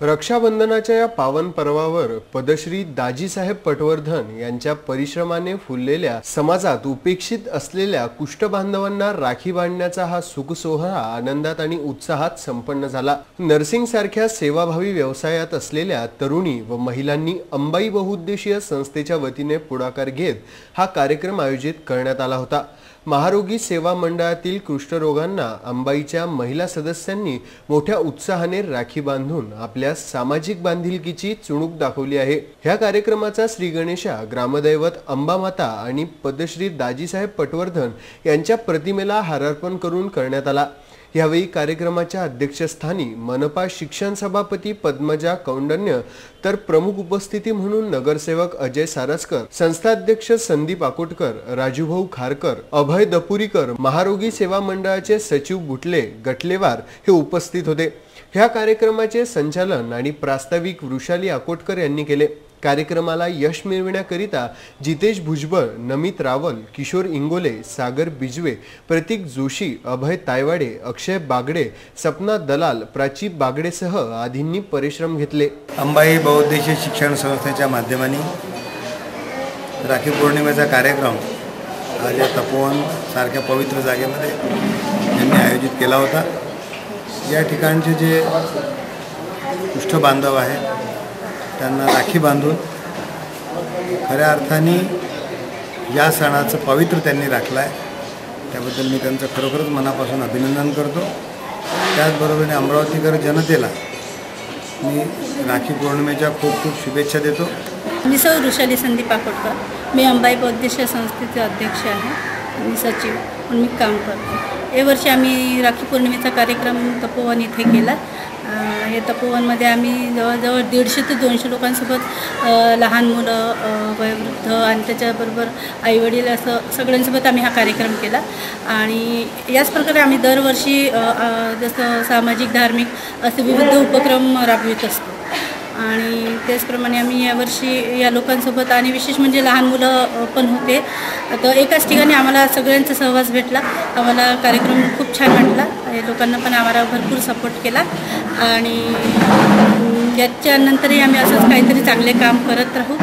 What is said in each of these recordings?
रक्षाबंधनाच्या या पावन पर्वावर पद्मश्री दाजीसाहेब पटवर्धन यांच्या परिश्रमाने फुललेल्या समाजात उपेक्षित असलेल्या कुष्ठबांधवांना राखी बांधण्याचा हा सुख सोहळा आनंदात आणि उत्साहात संपन्न झाला। नर्सिंग सारख्या सेवाभावी व्यवसायात असलेल्या तरुणी व महिलांनी अंबाई बहुउद्देशीय संस्थेच्या वतीने पुढाकार घेत हा कार्यक्रम आयोजित करण्यात आला होता। महारोगी सेवा मंडळातील कुष्ठरोगांना अंबाईच्या महिला सदस्यांनी मोठ्या उत्साहाने राखी बांधून आपल्या सामाजिक बांधिलकीची चुणूक दाखवली आहे। ह्या कार्यक्रमाचा श्री गणेशा ग्रामदैवत अंबामाता आणि पद्मश्री दाजीसाहेब पटवर्धन यांच्या प्रतिमेला हारार्पण करून करण्यात आला। यावेळी कार्यक्रमाच्या अध्यक्षस्थानी मनपा शिक्षण सभापती पद्मजा कौंडन्य तर प्रमुख उपस्थिती म्हणून नगरसेवक अजय सारस्कर, संस्थाध्यक्ष संदीप आकोटकर, राजूभाऊ खारकर, अभय दपुरीकर, महारोगी सेवा मंडळाचे सचिव बुटले गटलेवार हे उपस्थित होते। ह्या कार्यक्रमाचे संचालन आणि प्रास्ताविक वृषाली आकोटकर यांनी केले। कार्यक्रमाला यश मिळविण्याकरिता जितेश भुजबळ, नमित रावल, किशोर इंगोले, सागर बिजवे, प्रतीक जोशी, अभय तायवाडे, अक्षय बागडे, सपना दलाल, प्राची बागडेसह आदींनी परिश्रम घेतले। अंबाई बहुउद्देशीय शिक्षण संस्थेच्या माध्यमाने राखी पौर्णिमेचा कार्यक्रम आज या तपोवन सारख्या पवित्र जागेमध्ये यांनी आयोजित केला होता। या ठिकाणचे जे कुष्ठ बांधव आहे त्यांना राखी बांधून खऱ्या अर्थाने या सणाचं पवित्र त्यांनी राखलं आहे। त्याबद्दल मी त्यांचं खरोखरच मनापासून अभिनंदन करतो। त्याचबरोबरीने अमरावतीकर जनतेला मी राखी पौर्णिमेच्या खूप खूप शुभेच्छा देतो। मी सौ वृषाली संदीप आकोटकर, मी अंबाई बहुउद्देशीय संस्थेचे अध्यक्ष आहे आणि सचिव म्हणून मी काम करतो। यावर्षी आम्ही राखी पौर्णिमेचा कार्यक्रम तपोवन इथे केला। हे तपोवनमध्ये आम्ही जवळजवळ 150 ते 200 लोकांसोबत लहान मुलं, वयोवृद्ध आणि त्याच्याबरोबर आईवडील असं सगळ्यांसोबत आम्ही हा कार्यक्रम केला। आणि याच प्रकारे आम्ही दरवर्षी जसं सामाजिक धार्मिक असे विविध उपक्रम राबवित असतो। आणि त्याचप्रमाणे आम्ही यावर्षी या लोकांसोबत आणि विशेष म्हणजे लहान मुलं पण होते, तर एकाच ठिकाणी आम्हाला सगळ्यांचा सहवास भेटला। आम्हाला कार्यक्रम खूप छान वाटला। लोकांना पण आम्हाला भरपूर सपोर्ट केला आणि याच्यानंतरही आम्ही असंच काहीतरी चांगले काम करत राहू।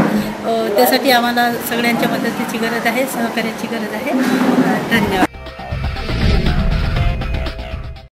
त्यासाठी आम्हाला सगळ्यांच्या मदतीची गरज आहे, सहकार्याची गरज आहे। धन्यवाद।